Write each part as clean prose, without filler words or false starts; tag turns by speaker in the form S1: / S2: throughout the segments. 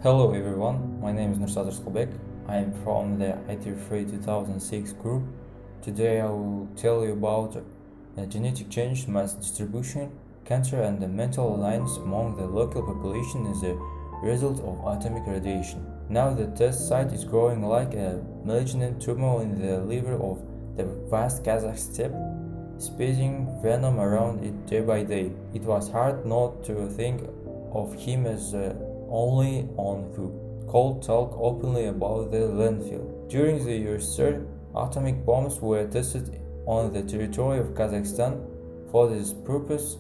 S1: Hello everyone, my name is Nursat Ryskulbek. I am from the IT3 2006 group. Today I will tell you about genetic change, mass distribution, cancer and the mental alliance among the local population as a result of atomic radiation. Now the test site is growing like a malignant tumor in the liver of the vast Kazakh steppe, spreading venom around it day by day. It was hard not to think of him as only on who could talk openly about the landfill. During the years, atomic bombs were tested on the territory of Kazakhstan. For this purpose,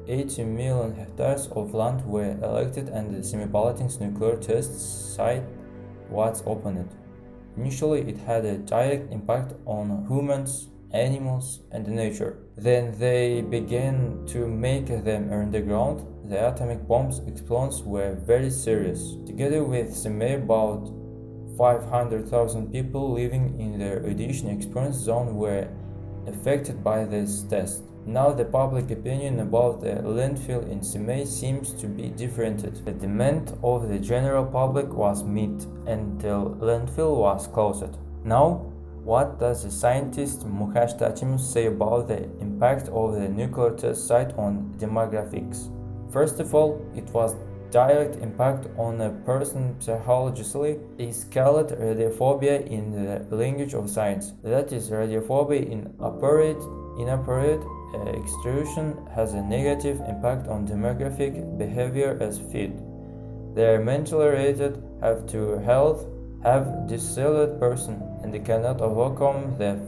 S1: 80 million hectares of land were elected and the Semipalatinsk nuclear test site was opened. Initially, it had a direct impact on humans, animals, and nature. Then they began to make them underground. The atomic bombs explosions were very serious. Together with Semey, about 500,000 people living in the radiation exposed zone were affected by this test. Now the public opinion about the landfill in Semey seems to be different. The demand of the general public was met and the landfill was closed. Now, what does the scientist Muhash Tatim say about the impact of the nuclear test site on demographics? First of all, it was direct impact on a person psychologically is called radiophobia in the language of science. That is, radiophobia in inappropriate extrusion has a negative impact on demographic behavior as feed. They are mentally rated, have to health, have disabled person, and they cannot overcome the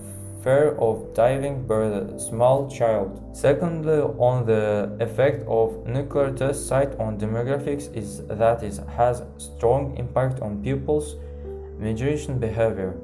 S1: fear of diving by a small child. Secondly, on the effect of nuclear test site on demographics is that it has strong impact on people's migration behavior.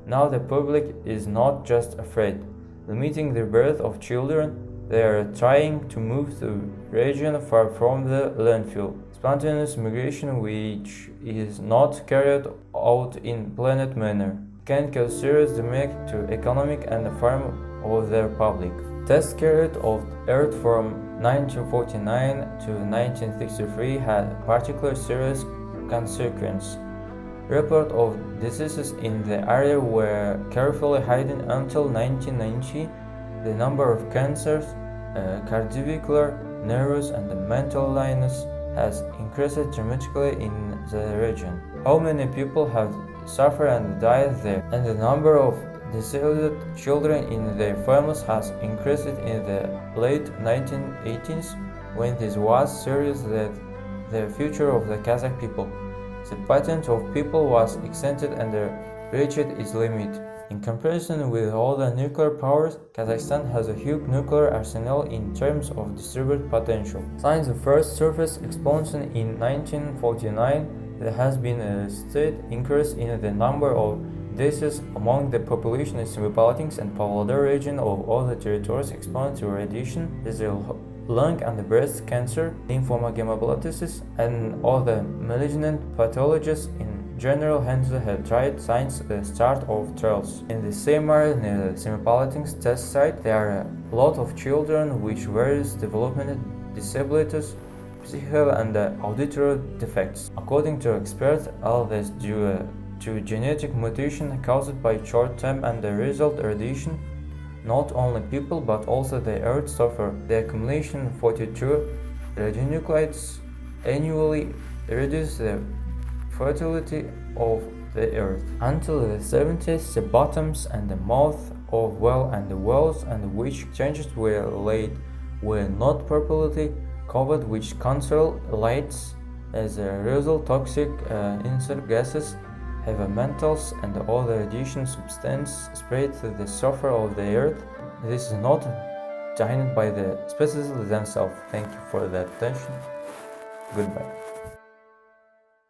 S1: Now the public is not just afraid, limiting the birth of children, they are trying to move to region far from the landfill. Spontaneous migration, which is not carried out in planned manner, can cause serious damage to economic and farm of their public. Tests carried of Earth from 1949 to 1963 had particularly serious consequences. Reports of diseases in the area were carefully hidden until 1990. The number of cancers, cardiovascular, nervous, and mental illness has increased dramatically in the region. How many people have suffered and died there, and the number of disabled children in their families has increased in the late 1980s, when this was serious that the future of the Kazakh people. The patent of people was extended and reached its limit. In comparison with all the nuclear powers, Kazakhstan has a huge nuclear arsenal in terms of distributed potential. Since the first surface explosion in 1949, there has been a steady increase in the number of deaths among the population in Semipalatinsk and Pavlodar region of all the territories exposed to radiation. Lung and breast cancer, lymphoma, hemolysis, and all the malignant pathologies in general hence have tried since the start of trials. In the same area near the Semipalatinsk test site, there are a lot of children with various developmental disabilities, physical and auditory defects. According to experts, all this due to genetic mutation caused by short-term and the result radiation. Not only people but also the Earth suffer. The accumulation of 42 radionuclides annually reduce the fertility of the Earth. Until the 70s, the bottoms and the mouth of well and the wells and which changes were laid were not properly covered with cancer lights. As a result, toxic insect gases, heavy metals and other radiation substances spread to the surface of the Earth. This is not done by the species themselves. Thank you for the attention. Goodbye.